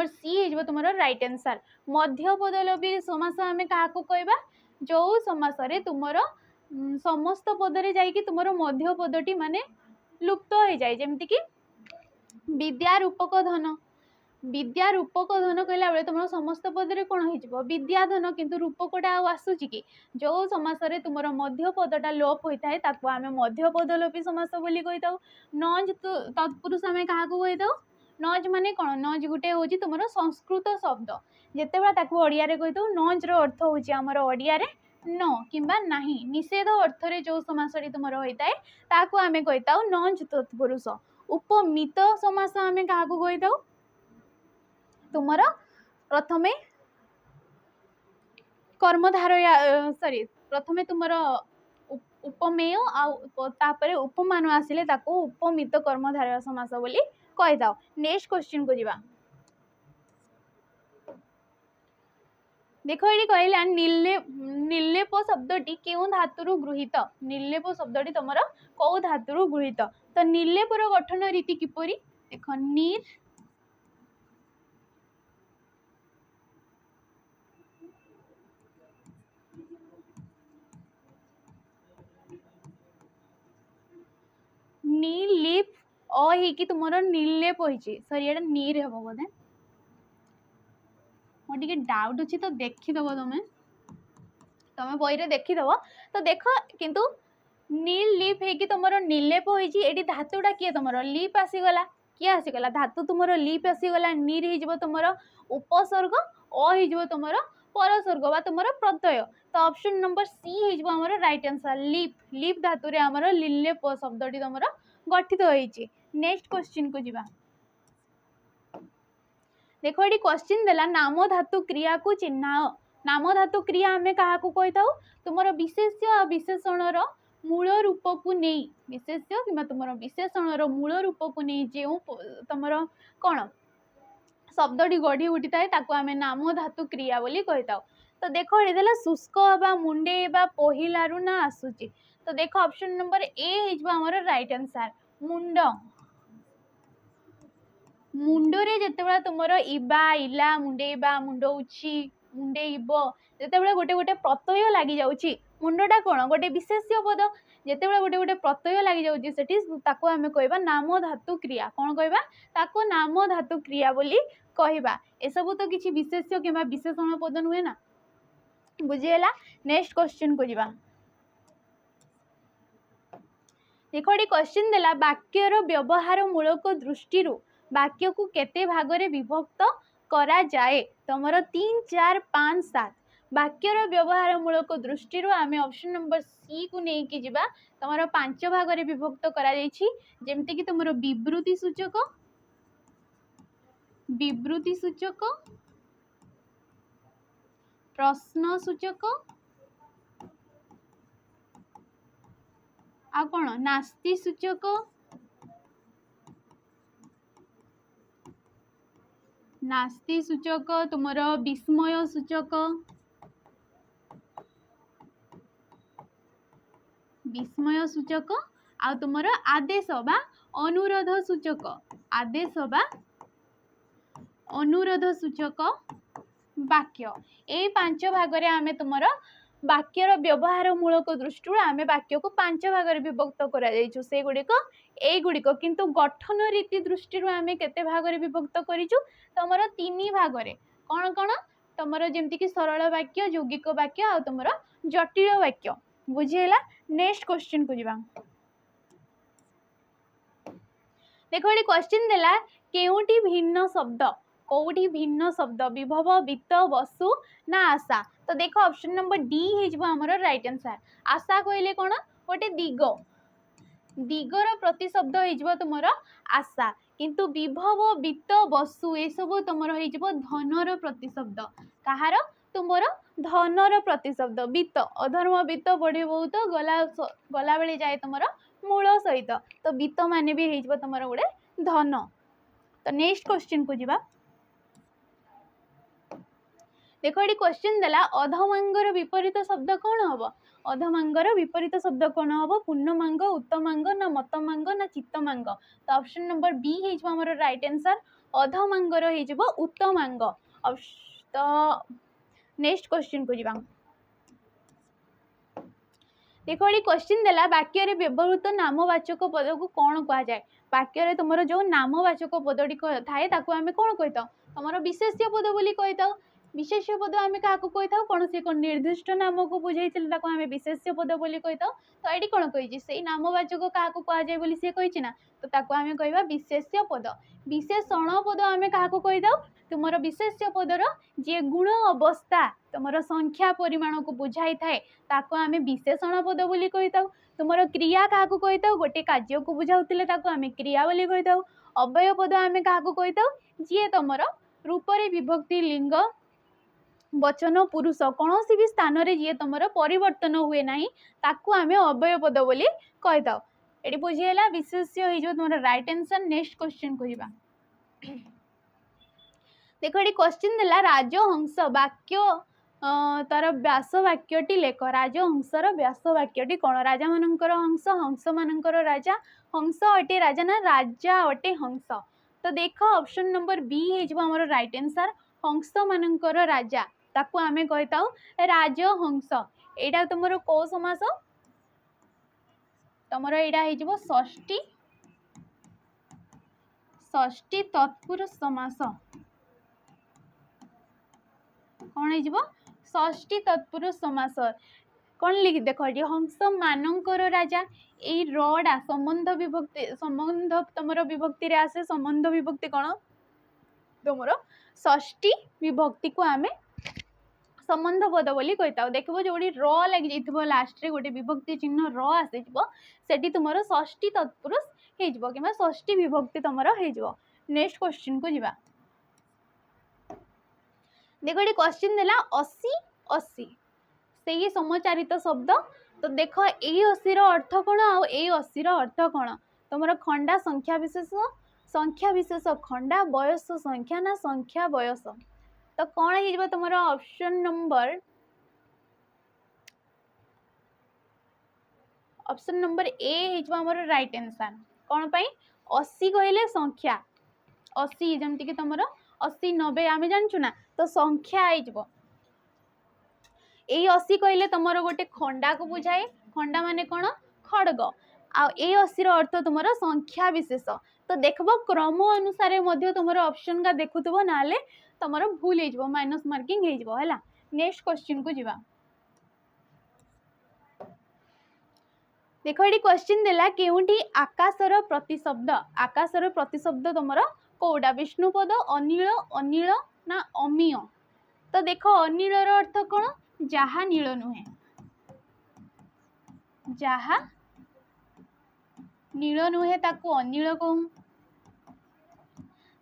सी है तुम राइट आंसर। मध्य पदलोपी समास आमे काहाको कहबा जो समास रे तुमर समस्त पदरे जाइए तुम मध्य पदटी माने लुप्त हो जाए जमती कि विद्या रूपक धन कहला बेले तुम समस्त पदरे कौन हो विद्या धन किंतु रूपकटा आसूची कि जो समास रे तुम मध्य पदटा लोप होता है ताको आमे मध्य पदलोपी समास बोली कही था। नज तत्पुरुष आमे काहाको कही था नज माने कौन नज गोटे हूँ तुम संस्कृत शब्द जितेबाला ताको ओडिया रे कही था नज रो अर्थ हूँ आमर ओडिया रे न किंबा नाही निषेध अर्थ रे जो समासटी तुम होता है ताको आमे कहता नज तत्पुरुष। उपमित समास आमे काहाको कहता तुम प्रथमे कर्मधारय सॉरी प्रथमे तुम उपमेय आउे उपमान आसिले ताको उपमित कर्मधारय समास बोली कही था। नेक्स्ट क्वेश्चन को जीवा देख ये कहला निर्लेप शब्दटी क्यों धातु गृहीत निर्लेप शब्दटी तुम कौ धातु गृहीत। तो निर्लेपर गठन रीति किपरि देख निर्लेप अ तुम निर्लेप होइछि सॉरी एटा नीर हे बोधे मोटे डाउट अच्छी तो देखीदब तुम बही देखीदब तो देख किंतु नील लिप है तुम निर्लेप होती धातुटा किए तुम लिप आसीगला किए आसीगला धातु तुम लिप आसीगला नीर हो तुम उपसर्ग अ तुम परसर्ग बा तुम प्रत्यय। तो ऑप्शन नंबर सी हो राइट आंसर लिप लिप धातु रे आमर निर्लेप शब्दटी तुम गठित होइछि। नेक्स्ट क्वेश्चन को जीवा देखो ये क्वेश्चन देला नाम धातु क्रिया को चिन्हाओ नाम धातु क्रिया आमे काहाको कही था तुम विशेष्य विशेषण मूल रूप को नहीं विशेष्य कि तुम विशेषण मूल रूप को नहीं जो तुम कौन शब्दटी गढ़ी उठी थाए ताको आमे नाम धातु क्रिया बोली कही था। तो देख ये देला शुष्क बा मुंडे बा पहिलारू ना आसूची। तो देख ऑप्शन नंबर ए हमर राइट आंसर मुंड मुंडरे जितेबाला तुम इबा इला मुंडेबा मुंडौची मुंडेब जितेबाला गोटे गोटे प्रत्यय लगी जाउची मुंडटा कौन गोटे विशेष्य पद जिते गोटे गोटे प्रत्यय लगी जाऊँगी सेठी ताको आमे कहबा नाम धातु क्रिया कौन कहबा ताको नाम धातु क्रिया बोली कहबा एसबू तो किसी विशेष्य कि विशेषण पद नुहे ना बुझीगला। नेक्स्ट क्वेश्चन को जीवा देखो ये क्वेश्चन देला वाक्यर व्यवहार मूलक दृष्टि वाक्य को केते भागरे विभक्त करा जाए तुमर 3 4 5 7 वाक्यर व्यवहार मूलक दृष्टि आम ऑप्शन नंबर सी को लेकिन जीवा तुमर 5 भागरे विभक्त करा जायछि जेमति कि तुमर विवृत्ति सूचक प्रश्न सूचक आ कौन नास्ति सूचक तुमर विस्मय सूचक आ तुमर आदेश बा अनुरोध सूचक वाक्य ए 5 भागरे आमे तुमर वाक्यर व्यवहार मूलक दृष्टि आम वाक्य को 5 भागरे विभक्त करा जाइछु से गुड़िक किंतु गठन रीति दृष्टि आम केते भागरे विभक्त करिछु तुमर 3 भागरे कौन कौन तुमर जेमति कि सरल वाक्य यौगिक वाक्य आ तुमर जटिल वाक्य बुझीगला। नेक्स्ट क्वेश्चन को जीवा देखो ये क्वेश्चन देला केउटी भिन्न शब्द कौटी भिन्न शब्द विभव वित्त वसु ना आशा तो देखो ऑप्शन नंबर डी हमर राइट आंसर आशा कहले कौन गोटे दिगर प्रतिशब्द हो तुमर आशा किंतु विभव वित्त वसु ये सब तुमर हो धनर प्रतिशब्द कहार तुमर धनर प्रतिशब्द वित्त अधर्म वित्त बढ़े बहुत गला बेले जाए तुमर मूल सहित तो वित्त माने भी हो तुमर गोटे धन। तो नेक्स्ट क्वेश्चन को जीवा देखो ये क्वेश्चन देला अधमांगर विपरीत शब्द कौन हम अधमांगर विपरीत शब्द कौन हम पूर्णमांग उत्तमांग ना मतमांग ना चित्तमांग तो ऑप्शन नंबर बी हमर राइट आंसर अधमांगर हो उत्तमांग। तो नेक्स्ट क्वेश्चन को जीवा देखो ये क्वेश्चन देला वाक्य व्यवहृत नामवाचक पद को कौन कह जाए वाक्य तुमर जो नामवाचक पदटी थाए ताको आमे कौन कही तुमर विशेष्य पद बोली कही विशेष्य पद आम क्या कही था कौन से निर्दिष्ट नाम को बुझे आम विशेष्य पद बोली कही था तो ये कौन कही से नामवाचक क्या कहुए बोली सी कही ना तो ताको आम कहवा विशेष्य पद विशेषण पद आम क्या कही था तुमर विशेष्य पदर जे गुण अवस्था तुमर संख्या परिमाण को बुझाई थाए ताको आम विशेषण पद बोली कही था तुमर क्रिया क्या कही था गोटे कार्य को बुझाऊले ताको आम क्रिया बोली कही था अव्यय पद आम क्या कही था जी तुमर रूपरे विभक्ति लिंग वचन पुरुष कौन भी स्थान रे जी तुमर परिवर्तन हुए ना ताकू आम अव्यय पद बोली कही था ये बुझीगला विशेष्य हो तुम राइट आंसर। नेक्स्ट क्वेश्चन को जीवा देखो ये क्वेश्चन देला राजहंस वाक्य तार व्यास वाक्यटी लेख राजहंसर व्यास वाक्यटी कौन राजा मानकर हंस हंस मानकर राजा हंस अटे राजा ना राजा अटे हंस तो देख ऑप्शन नंबर बी हमर राइट आंसर हंस मानकर राजा ताकू आमे कही था राजहंस एटा तुमर को समास तुमर यहाँ षष्ठी तत्पुरुष समास कौन हो षष्ठी तत्पुरुष समास कौन लिखि देख ये हंस मानकर राजा यही रडा संबंध विभक्ति संबंध तुमर विभक्ति रे आसे संबंध विभक्ति कौन तुमर षष्ठी विभक्ति को आमे संबंध पद बोली कही था देखो जो र लगी लास्ट रे गोटे विभक्ति चिन्ह र आसी तुम षष्ठी तत्पुरुष हो कि षष्ठी विभक्ति तुम हो। नेक्स्ट क्वेश्चन को जीवा देखो ये क्वेश्चन देला 80 80 से ही समचारित शब्द तो देख यही 80 अर्थ कौन आ 80 अर्थ कौन तुम खंडा संख्या विशेष खंडा बयस संख्या ना संख्या बयस तो कौन हो तुम ऑप्शन नंबर ए हमर राइट आंसर कौन पाई 80 कहले संख्या 80 जमती कि तुम 80 90 आम जानचु ना तो संख्या हो एई असी कहले तुमर गोटे खंडा को बुझाए खंडा माने कौन खड़ग आ ए असी रो अर्थ तुमर संख्या विशेष तो देखबो क्रम अनुसार मध्य तुमर ऑप्शन का देखुथबो नाले तुमर भूल हे जबो माइनस मार्किंग हे जबो हैला नेक्स्ट क्वेश्चन को जीवा देखो ये क्वेश्चन देला केउंठी आकाशर प्रतिशब्द तुमर कोडा विष्णुपद अनिल अनिल ना अमीय तो देखो अनिल रो अर्थ कौन जहा नील नुहे जहा नील नुहे ताकू अनिल कहूँ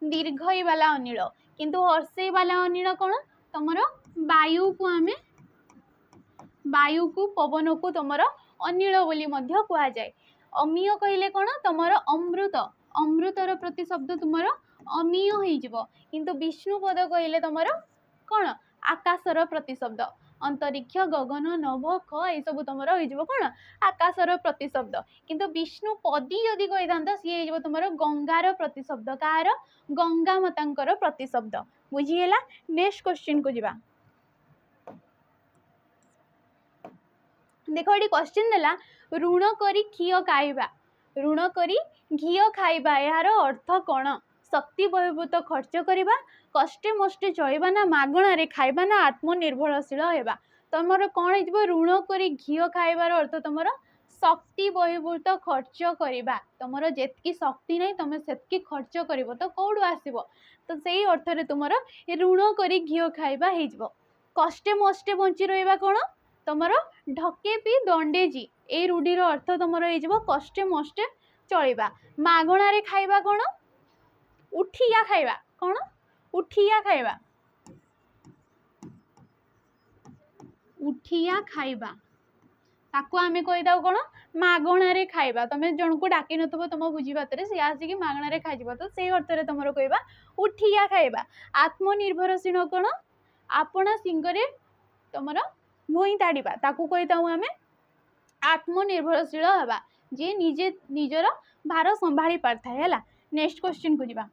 दीर्घई वाला अनिल किंतु हर्षई वाला अनिल कौन तुमर वायु को आमे वायु को पवन को तुमर अनिल बोली मध्य कुआ जाए अमीय कहले कौन तुमर अमृत अमृतर प्रतिशब्द तुमर अमीय हो जिवो किंतु विष्णुपद कहले तुमर कौन आकाशर प्रतिशब्द अंतरिक्ष गगन नभ ख ये सब तुमर हो जिवो कौन आकाशर प्रतिशब्द किंतु विष्णुपदी यदि कहि थांत सी हो जिवो तुमर गंगार प्रतिशब्द कार गंगा मातांकर प्रतिशब्द बुझीला नेक्स्ट क्वेश्चन को जिबा देखो ये क्वेश्चन देला ऋण करी घी खाइबा ऋण करी घी खाइबा यार अर्थ कौन शक्ति बहिर्भूत खर्च करवा कष्टे मष्टे चलवा ना मागणार खाइबा ना आत्मनिर्भरशील होगा तुमर कौन हो ऋण करी घी खाइबार अर्थ तुम शक्ति बहिर्भूत खर्च करवा तुमर जेतकी शक्ति नहीं तुम से खर्च कर तो कौटू आसब तो से अर्थ में तुम ऋण करी घी खाइबा हो कष्टे मष्टे बंची रहा कौन तुमर ढके पी दंडेजी ए रूढ़ीर अर्थ तुमर हो कष्टे मष्टे चलवा मागणार खाइबा कौन उठिया खाइबा कौन उठिया खाइबा उठिया खाइबा ताको आमे कहि दाउ कौन मागणार खाइबा तुम जन को डाकी नथबो तुम बुझी बात सी आसिक मागणार खाइब तो से अर्थ में तुम कहवा उठिया खाइबा आत्मनिर्भरशील कौन आपणा सिंगरे तुमर भूई ताड़िबा ताकू कही आम आत्मनिर्भरशील हवा जे निजे निजर भार संभाली पारथाय हैला नेक्स्ट क्वेश्चन को जीवा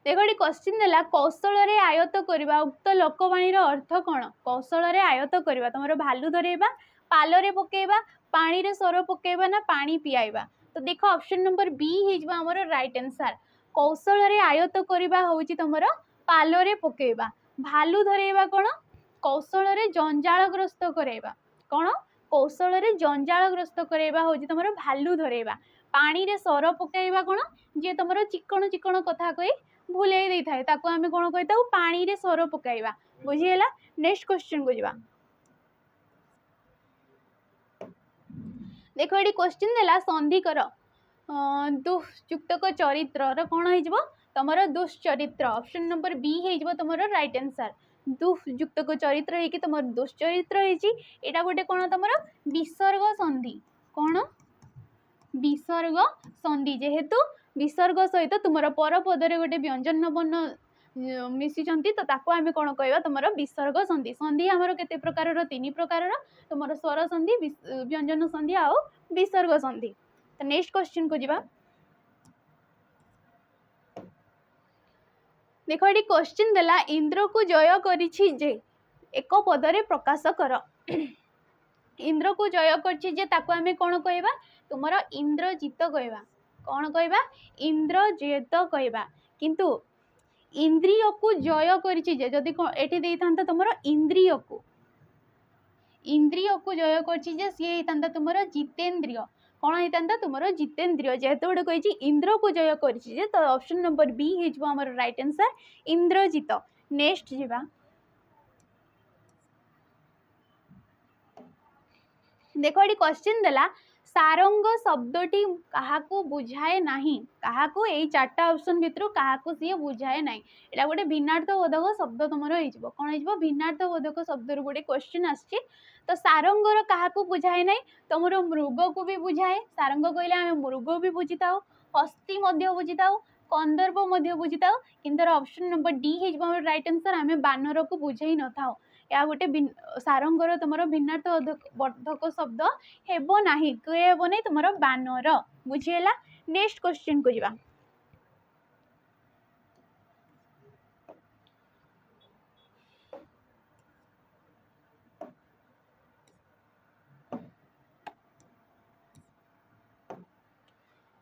देखो ये क्वेश्चन देला कौशल रे आयत्त करवा उक्त लोकवाणी अर्थ कौन कौशल रे आयत्त करवा तुम भालू धरेबा पाल रे पकेबा पानी रे सर पकेबा ना पानी पियाइबा तो देखो ऑप्शन नंबर बी हो हमर राइट आंसर कौशल रे आयत्त करवा होची तुमर पाल रे पकेबा भालू धरेबा कौन कौशल रे जंजालग्रस्त करेबा कौन कौशल रे जंजालग्रस्त करेबा होची तुमर भालू धरेबा पानी रे सर पकेबा कौन जे तुमर चिकन चिकन कथा कही भूले दे थाए ताको आमे कोन कहिता पानी रे सर पकाइबा बुझिएला नेक्स्ट क्वेश्चन को जीवा देखो ये क्वेश्चन देला संधि कर दुष्युक्तक चरित्र र कोन हो जबो तमरो दुश्चरित्र ऑप्शन नंबर बी हो जबो तमरो राइट आंसर दुष्युक्तक चरित्र है कि तमर दुश्चरित्र है एटा गोटे कोन तमरो विसर्ग संधि कोन विसर्ग संधि जेहेतु विसर्ग सहित तुम परपदरे गोटे व्यंजन वर्ण मिशिंट तो ताको आमे कौन कहवा तुम विसर्ग संधि संधि आमर केते प्रकार तीन प्रकार तुम स्वर संधि व्यंजन संधि आउ विसर्ग संधि तो नेक्स्ट क्वेश्चन को जीवा देखो ये क्वेश्चन देला इंद्र को जय करिछि जे एक पदरे प्रकाश कर इंद्र को जय करछि जे ताको आमे कौन कहवा तुमर इंद्रजित कहवा कौन कहवा इंद्रजित कहवा किंतु इंद्रिय को जय करिछि जे जदि एठी देई थांता तुमर इंद्रिय को जय करछि जे सी हेतांता तुमर जितेंद्रिय कौन हेतांता तुमर जितेंद्रिय जेहेतु गोटे कहिछि इंद्र को जय करिछि जे तो ऑप्शन नंबर बी हेजबो हमर राइट आंसर इंद्रजित नेक्स्ट जीवा देखो ये क्वेश्चन देला सारंग शब्दटी काहाकू बुझाए नहीं काहाकू यही चार्टा ऑप्शन भितर काहाकू सी बुझाए नहीं एटा गोटे भिन्नार्थबोधक शब्द तुमर हो कौन हो भिन्नार्थबोधक शब्द गोटे क्वेश्चन आछि तो सारंगर काहाकू बुझाए नहीं तुमर मृग को भी बुझाए सारंग कहले आम मृग भी बुझी था हस्ती बुझी था कंदर्प बुझी था किंतु ऑप्शन नंबर डी हो राइट आंसर आम बानर को बुझाई न था या गोटे सारंगर तुम भिन्नार्थबोधक शब्द हेबो नाही कहे हेबो नहीं तुम बानर बुझीला नेक्स्ट क्वेश्चन को जीवा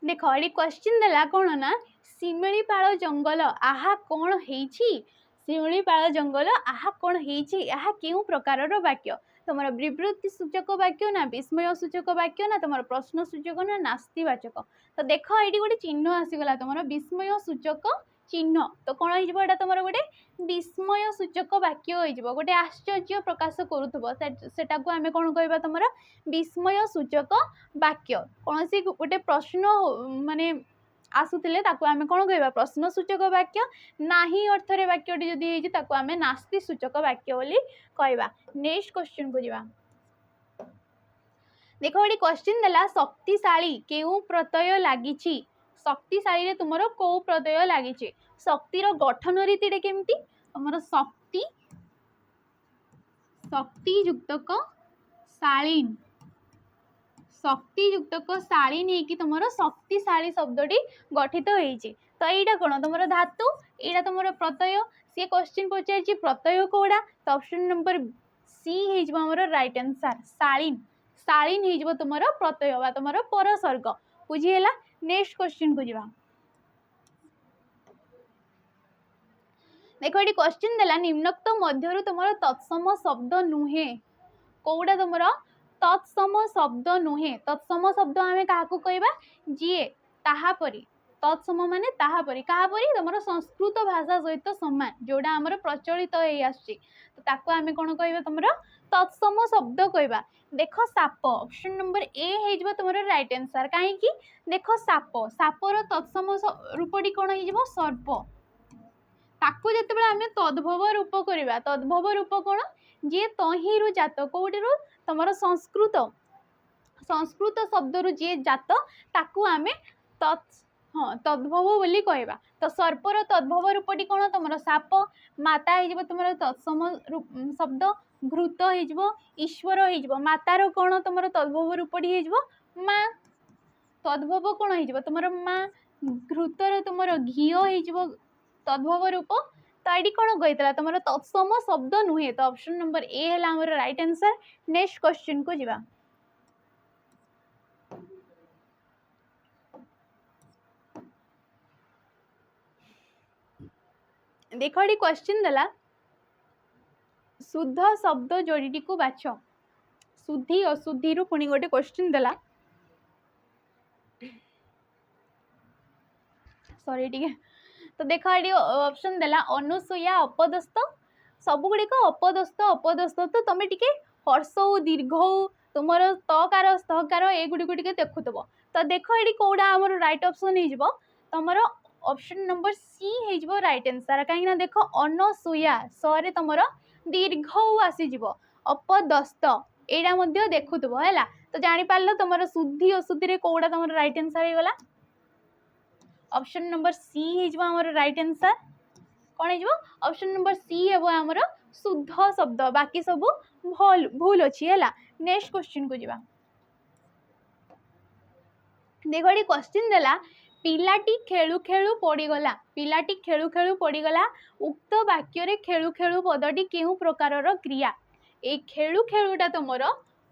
देख ये क्वेश्चन देला कौन ना शिमिलीपाल जंगल आहा कौन हेछि शिमिलीपाल जंगल आहा कौन हेछि आहा केउ प्रकार वाक्य तुम विवृत्ति सूचक वाक्य ना विस्मय सूचक वाक्य ना तुम प्रश्न सूचक ना नास्तिवाचक तो देख ये गोटे चिन्ह आसीगला तुम विस्मय सूचक चिन्ह तो कौन हो तुम गोटे विस्मय सूचक वाक्य हो गोटे आश्चर्य प्रकाश करूटा को आम कौन कह तुम विस्मय सूचक वाक्य कौन सी गोटे प्रश्न माने आसुले आम कौन कह प्रश्न सूचक वाक्य नाही अर्थरे वाक्यटी जदि आम नास्ति सूचक वाक्य बोली कहवा। नेक्स्ट क्वेश्चन को जावा देख ये क्वेश्चन देला शक्तिशाली केउ प्रत्यय लगी शक्तिशाली तुमर कौ प्रत्यय लगी शक्तिर गठन रीति केमती तुमर शक्ति शक्तियुक्तक शालीन शक्तियुक्तक शालीन है कि तुम शक्तिशाली शब्दटी गठित होती तो यहाँ कौन तुम धातु यहाँ तुम प्रत्यय सी क्वेश्चन पचार प्रत्यय कौड़ा तो ऑप्शन नंबर सी होमर राइट आंसर शालीन शालीन हो तुम प्रत्यय बा तुम परसर्ग बुझीगला। नेक्स्ट क्वेश्चन को जावा देख ये क्वेश्चन देला निम्नोक्त मध्य तुम तत्सम शब्द नुहे कौड़ा तुम तत्सम शब्द नुहे तत्सम शब्द आम क्या कहवा जी ताहापरी तत्सम माने ताहापरी कहापरी तुम संस्कृत भाषा सहित सामान जोड़ा आमर प्रचलित हो आम कौन कह तुम तत्सम शब्द कहवा। देख साप ऑप्शन नंबर ए हो तुम राइट आंसर कहीं देख साप सापर तत्सम रूपटी कौन हो सर्प ताकू जिते आम तद्भव रूप करवा तद्भव रूप कौन जी तहिरु जात कौटी तुम संस्कृत संस्कृत शब्द रु जी जात ताकू आम हाँ तद्भव बोली कहवा तो सर्पर तद्भव रूपटी कौन तुम साप माता हो तुम तत्सम शब्द घृत हो ईश्वर हो मातार कौन तुम तद्भव रूपटी हो माँ तद्भव कौन हो तुम माँ घृतर तुम घी हो तद्भव रूप तो ये कौन कही तुम तत्सम शब्द नुहे तो ऑप्शन नंबर ए है हमारा राइट आंसर। नेक्स्ट क्वेश्चन को जावा देख ये क्वेश्चन देला शुद्ध शब्द जोड़ीटी को बाछ शुद्धि अशुद्धि रु पुणी गोटे क्वेश्चन देला सॉरी ठीक है तो देख ये ऑप्शन देला अनुसूया अपदस्थ सबुगुड़िक अपदस्थ अपदस्थ तो तुम टे हर्ष हो दीर्घ हो तुम तकार स्थकार एगुड़िक देखुव तो देख ये कौड़ा आम राइट ऑप्शन हो तुम ऑप्शन नंबर सी हो राइट आंसर कहीं देख अनसूया सरे तुम दीर्घ आसीज अपदस्थ यहाँ देखुव है तो जापार तुम शुद्धि अशुद्धि कौड़ा तुम राइट आंसर होगा ऑप्शन नंबर सी हो राइट आंसर कौन हो ऑप्शन नंबर सी है आमर शुद्ध शब्द बाकी सब भूल अच्छी है। नेक्स्ट क्वेश्चन को जावा देख ये क्वेश्चन देला पिलाटी खेलु खेलु पड़गला पिलाटी खेलु खेलु पड़गला उक्त वाक्य खेलु खेलु पदटी केउ प्रकार क्रिया ए खेलु खेलुटा तुमर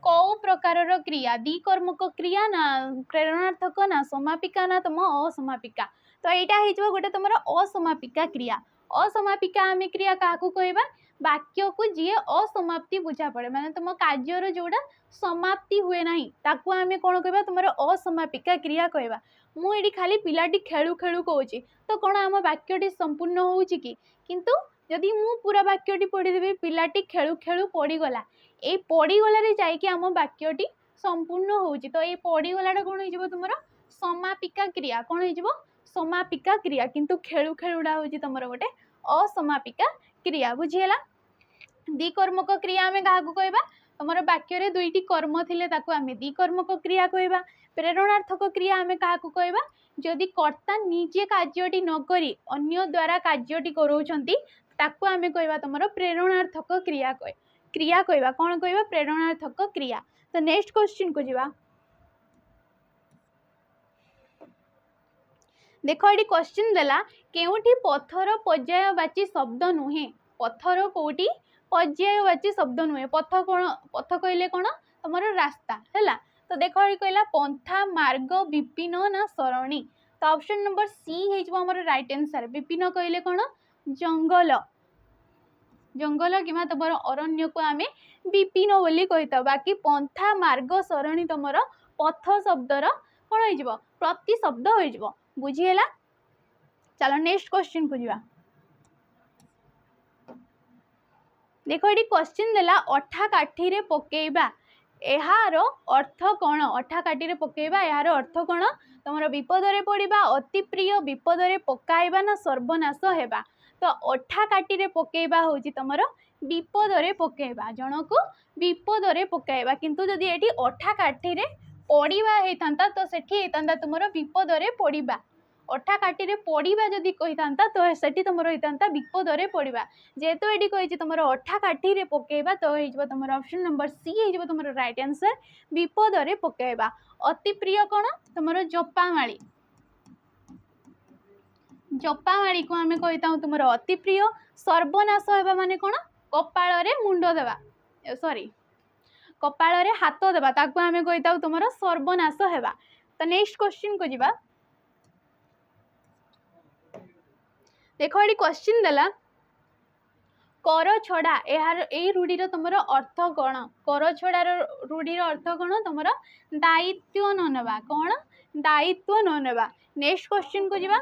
कौ प्रकार क्रिया द्विकर्मक क्रिया ना प्रेरणार्थक ना समापिका ना तुम असमापिका तो यहाँ हो गोटे तुम असमापिका क्रिया असमापिका आम क्रिया क्या कहवा वाक्य को जी असमाप्ति बुझा पड़े माने तुम कार्यर जोड़ा समाप्ति हुए ना ताकू आम कौन कहवा तुम असमापिका क्रिया कहवा मुझे खाली पिलाटी खेलु खेलु कहूँ तो कौन आम वाक्यटी संपूर्ण हो किंतु जदि मु पूरा वाक्यटी पढ़ीदेवी पिलाटी खेलु खेलु पड़गला ये पड़गलार जाकि आम वाक्यटी संपूर्ण हो तो ये पड़गलाटा कौन हो तुम समापिका क्रिया कौन हो समापिका क्रिया किंतु खेलु खेलुटा हूँ तुम गोटे असमापिका क्रिया बुझीगला। द्विकर्मक क्रिया आम क्या कहवा तुम वाक्य दुईटी कर्म थिले ताकू आम द्विकर्मक क्रिया कहवा प्रेरणार्थक क्रिया आम क्या कहवा जदि कर्ता निजे कार्यटी नक अन्य द्वारा कार्यटी कराउछंती ताकू आम कहवा तुम प्रेरणार्थक क्रिया क्रिया कहवा कौन कहवा प्रेरणार्थक क्रिया। तो नेक्स्ट क्वेश्चन को जावा देख ये क्वेश्चन देला केउठी पथर पर्यायवाची शब्द नुहे पथर कौटी पर्यायवाची शब्द नुहे पथ कौन पथ कहले कौन तुम रास्ता है तो देख ये कहला पंथा मार्ग विपिन ना सरणी तो ऑप्शन नंबर सी होमर राइट आंसर विपिन कहले कौन जंगल जंगल कि तुम अरण्य को आम विपिन बोली कही बाकी पंथा मार्ग सरणी तुम पथ शब्दर कौन हो प्रति शब्द हो बुझीगला। चलो नेक्स्ट क्वेश्चन को जा देख ये क्वेश्चन देला अठा काठी रे पकेइबा यार अर्थ कौन अठा काठी रे पकेइबा यार अर्थ कौन तुम विपद रे पड़िबा अति प्रिय विपद रे पकाइबा ना सर्वनाश हेबा तो अठा काठी रे पकेइबा होची तुमर विपद रे पकेइबा जन को विपद रे पकाइबा किंतु जदि एठी अठा काठी रे पड़िबा हेतांता तो सेठी हेतांता तुमर विपद रे पड़िबा अठा काठी रे पड़िबा जदि कहितांता तो सेठी तुमर हेतांता विपद रे पड़िबा जेहेतु एठी कहिछि तुमर अठा काठी रे पकेइबा तो हेजबो तुमर ऑप्शन नंबर सी हेजबो तुमर राइट आंसर विपद रे पकेइबा। अति प्रिय कोन तुमर जपामाळी जपामाळी को आमे कहिताउ तुमर अति प्रिय सर्वनाश हेबा माने कोन कपाळ रे मुंड देबा सॉरी कपाळ रे हाथ देबा ताकू आमे कहिताउ तुमर सर्वनाश हेबा। तो नेक्स्ट क्वेश्चन को जिबा देखो ये क्वेश्चन देला कर छड़ा यार ए रूढ़ीर तुम अर्थ कौन कर छड़ार रूढ़ीर अर्थ कौन तुम दायित्व न नेबा कौन दायित्व न नेबा। नेक्स्ट क्वेश्चन को जिबा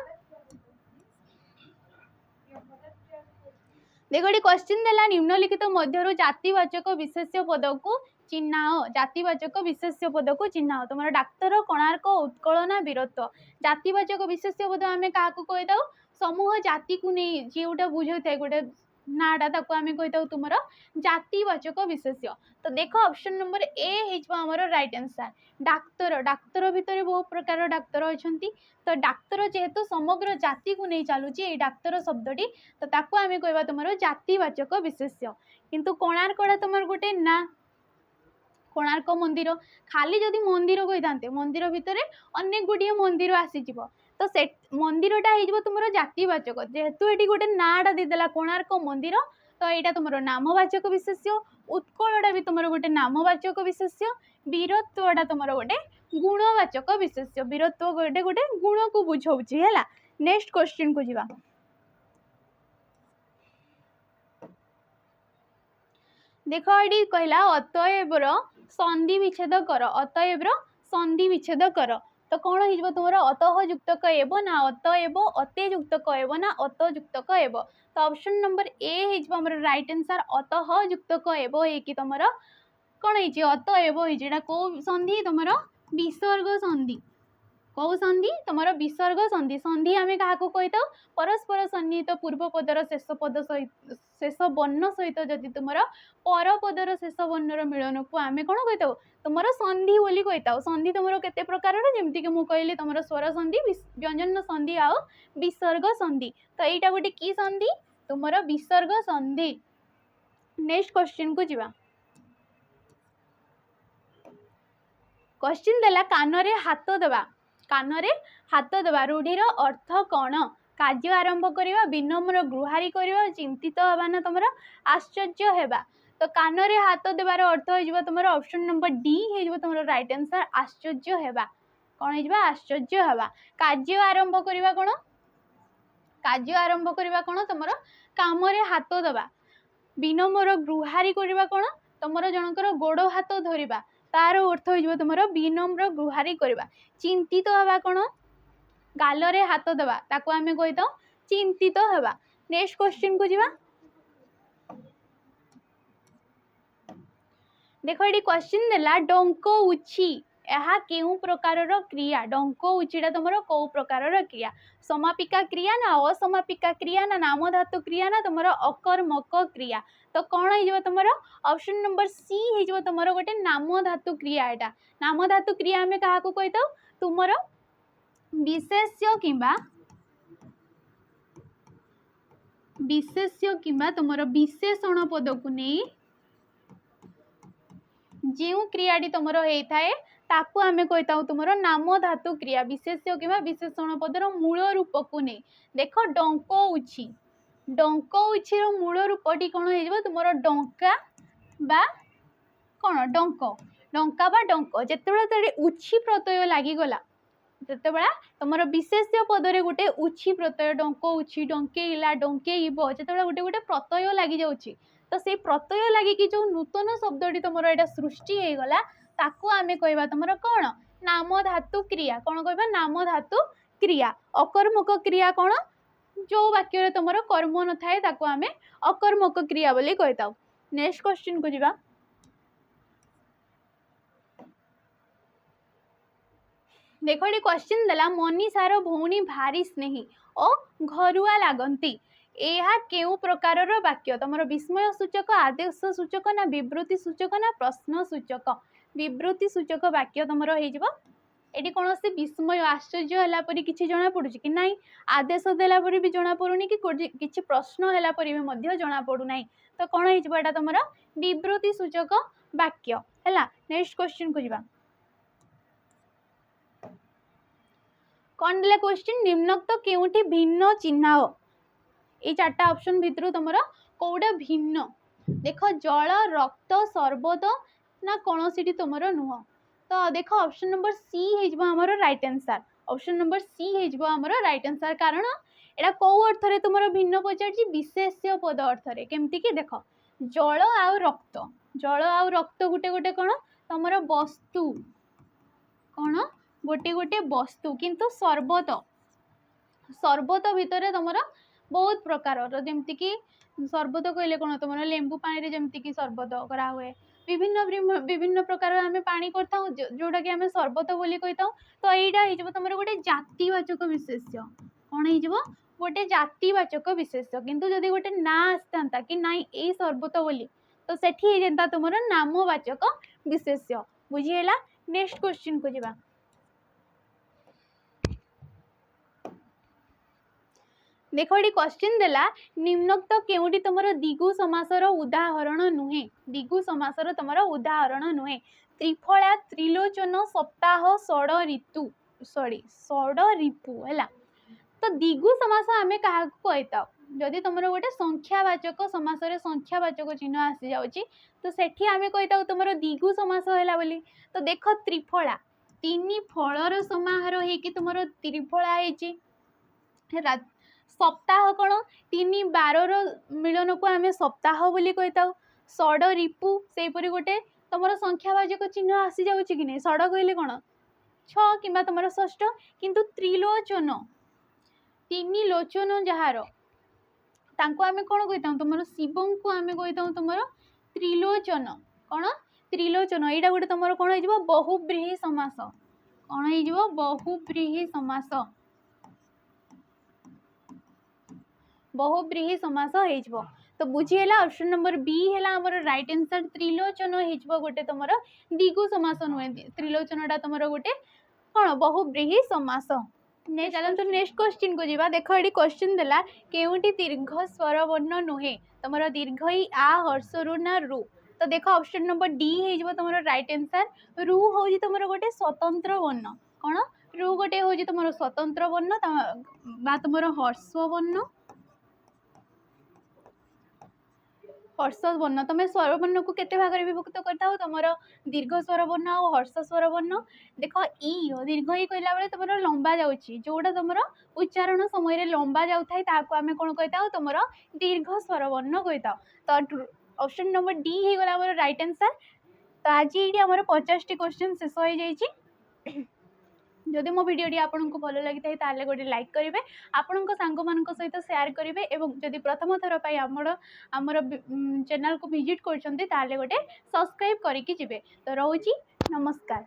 देखो ये क्वेश्चन देला निम्नलिखित मध्यरु जातिवाचक विशेष्य पद को चिन्हाओ जातिवाचक विशेष्य पद को चिन्हाओ तुम डाक्तर कोणार्क उत्कल ना वीरत्व जातिवाचक विशेष्य पद आम क्या कही दऊ समूह जाति को नहीं जी गोटे बुझे थे गोटे नाटा ताको आम कही दऊ तुम जातिवाचक विशेष्य। तो देख ऑप्शन नंबर ए हमर राइट आंसर डाक्तर डाक्तर भितर बहुत प्रकार डाक्तर अच्छा तो डाक्तर जेहेतु समग्र जाति को नहीं चलुची डाक्तर शब्दटी तो ताको आम कहवा तुम जातिवाचक विशेष्य किंतु कोणार्कटा तुम गोटे ना कोणार्क मंदिर खाली जदि मंदिर कही था मंदिर भितर अनेक गुड़िए मंदिर आसीज तो से मंदिरटा हो तुम जातिवाचक जेहेतु ये गोटे नाटा देदेला कोणार्क मंदिर तो यहाँ तुम नामवाचक विशेष्य उत्कलटा भी तुम गोटे नामवाचक विशेष्य वीरत्वटा तुम गोटे गुणवाचक विशेष्य वीरत्व गोटे गोटे गुण को बुझाऊँगी है। नेक्स्ट क्वेश्चन को जीवा देख ये कहला अतएवर संधि विच्छेद कर अतएवर संधि विच्छेद कर तो कौन हो तुम अतः युक्तक एव ना अतएव अते युक्तक एव ना अत युक्तक एव तो ऑप्शन नंबर ए हमर राइट आंसर अतः युक्तक एव कि तुम कौन हो अतएव हो कौ संधि तुम विसर्ग संधि कौ संधि तुम विसर्ग संधि संधि आम क्या कही था परस्पर सन्निहित पूर्व पदर शेष पद सहित शेष वर्ण सहित जदि तुम पर पदर शेष वर्णर मिलन को आम कौन कही था तुम संधि बोली कही था संधि तुम केते प्रकार जमीक मुझे कहली तुम स्वर संधि व्यंजन संधि आउ विसर्ग संधि तो यहाँ गोटे की संधि तुम विसर्ग संधि। नेक्स्ट क्वेश्चन को जीवा क्वेश्चन देला कान रे हाथ देवा रूढ़ीर अर्थ कौन कार्य आरंभ करवा विनम्र गुहारी करवा चिंतित हवा ना तुम आश्चर्य हेबा तो कान रे हाथ देवार अर्थ हो तुम ऑप्शन नंबर डी हो तुम राइट आंसर आश्चर्य हेबा कौन हो आश्चर्य हेबा। कार्य आरंभ करवा कौन कार्य आरंभ करवा कौन तुम काम रे हाथ देवा विनम्र गुहारी करवा कौन तुम जनकर गोड़ हाथ धरवा तार अर्थ हो तुम विनम्र गुहारी करवा चिंतित हवा कौन गाल रे हाथ देवा ताको आम कही था चिंतित हवा। नेक्स्ट क्वेश्चन को जीवा देख ये क्वेश्चन देला डंक उछि यह केउ प्रकार क्रिया डंक उचिटा तुम कौ प्रकार क्रिया समापिका क्रिया ना असमापिका क्रिया ना नाम धातु क्रिया ना तुम अकर्मक क्रिया तो कौन हो तुम ऑप्शन नंबर सी हो तुम गोटे नाम धातु क्रिया यहाँ नाम धातु क्रिया आम क्या कही था तुम विशेष्य किंबा तुम विशेषण पद को नहीं जो क्रियाटी तुम होता है ताकू आम कही था तुम नाम धातु क्रिया विशेष्य किंबा विशेषण पदर मूल रूप को नहीं देख डंक उछि मूल रूपटी कौन हो तुम डंका बा कौन डंक डंका बा डंक जेतेबेले तड़े उछि प्रत्यय लागिगला जेतेबेला तुमर विशेष्य पदरे गोटे उछि प्रत्यय डंक उछि डंकेइला डंकेइब जेतेबेला गोटे गोटे प्रत्यय लागि जाउछि तो से प्रत्यय लागि कि जो नूतन शब्दटी तुमर एटा सृष्टि हे गला ताको आमे कहबा तुमर कोन नाम धातु क्रिया कोन कहबा नाम धातु क्रिया अकर्मक क्रिया कोन जो वाक्य रे तुमर कर्म न थाए ताको आमे अकर्मक क्रिया बोली कहताउ। नेक्स्ट क्वेश्चन को जिबा देखो ये क्वेश्चन देला मनीषार भौणी भारी स्नेही और घरुआ लागंती एहा केउ प्रकार वाक्य तुम विस्मय सूचक आदेश सूचक ना विवृत्ति सूचक ना प्रश्न सूचक विवृत्ति सूचक वाक्य तुम ये कौन से विस्मय आश्चर्य है कि जना पड़ू कि ना आदेश देला भी जना पड़ूनी कि किसी प्रश्न है जना पड़ूना तो कौन होटा तुम विवृत्ति सूचक वाक्य है। नेक्स्ट क्वेश्चन को जावा कौन दिला क्वेश्चन निम्नोक्त केउठी भिन्न चिन्ह ये चार्टा ऑप्शन भितर तुम कौटा भिन्न देख जल रक्त सर्बत ना कौन सी तुम नुह तो देख ऑप्शन नंबर सी हो right answer option number C हो राइट आंसर कारण एटा कौ अर्थ रे तुम भिन्न पचार विशेष्य पद अर्थ रे केमती कि देख जल आउ रक्त गोटे गोटे कौन तुम वस्तु कौन गोटे गोटे वस्तु किंतु सर्बत सर्बत भितर तुम बहुत प्रकार जमती कि सर्बत कहले कौन तुम लेंबू पानी जमती कि सर्बत करा हुए विभिन्न विभिन्न प्रकार आम पानी करता जोटा कि आम सर्बत बोली कही तो यहीटा हो तुम गोटे जातिवाचक विशेष्य कौन हो गोटे जातिवाचक विशेष्य किंतु जदि गोटे ना आसता कि ना यही सर्बत बोली तो सेठी जेनता तुम नामवाचक विशेष्य बुझीगला। नेक्स्ट क्वेश्चन को जावा देखो ये क्वेश्चन देला निम्नोक्त केउटी तुमर दिगु समासर उदाहरण नुहे दिगु समासर तुमर उदाहरण नुहे त्रिफला त्रिलोचन सप्ताह षड ऋतु षड रिपु है तो दिगु समास आमे क्या कहता जदि तुम गोटे संख्यावाचक समास संख्यावाचक चिन्ह आसी जाउची तो सेठी आमे कहता तुम दिगु समास है बोली तो देख त्रिफला तीन फलर समाहार होगी तुम त्रिफला है सप्ताह कौन तीन बारर मिलन को आम सप्ताह बोली कही षड रिपु सेपरी गोटे तुम संख्यावाचक चिन्ह आसी जाऊँगी कि नहीं षड कहले कौन 6 कि तुम षष्ठ किंतु त्रिलोचन तीन लोचन जार तांको आमे कौन कही तुम शिव को आम कही तुम त्रिलोचन कौन त्रिलोचन यहाँ गोटे तुम कौन हो बहुब्रीही समास कौन हो बहुब्रीही समास बहुब्रीही समास हो तो बुझीगला ऑप्शन नंबर बी है आमर राइट आंसर त्रिलोचन हो गोटे तुम दिगु समास नुहे त्रिलोचनटा तुम गोटे कौन बहुब्रीही समास। चलते नेक्स्ट क्वेश्चन को जावा देख ये क्वेश्चन देला केउटी दीर्घ स्वर वर्ण नुहे तुम दीर्घ ही आ हर्ष रु ना रु तो देख ऑप्शन नंबर डी हो तुम राइट आंसर रु हूँ तुम गोटे स्वतंत्र वर्ण कौन रु गोटे हूँ तुम स्वतंत्र वर्ण तुम हर्ष वर्ण हर्ष वर्ण तुम स्वर वर्ण को केते भाग में विभक्त करता हो तुम दीर्घ स्वर वर्ण और हर्ष स्वर वर्ण देख ई दीर्घ ई कहला बेले तुम लंबा जाऊँगी जोटा तुम उच्चारण समय लंबा जाऊँ आम कौन कही तुम दीर्घ स्वर वर्ण कही तो ऑप्शन नंबर डी हो गला आम राइट आंसर। तो आज ये आम 50टी क्वेश्चन शेष हो जाइए जदि मो भिडियोटी आपको भल लगी था गोटे लाइक करेंगे आपण सांग मान सहित शेयर करेंगे और जदि प्रथम थर पर आमर चैनल को विजिट कर गोटे सब्सक्राइब करके जिवे तो रोची नमस्कार।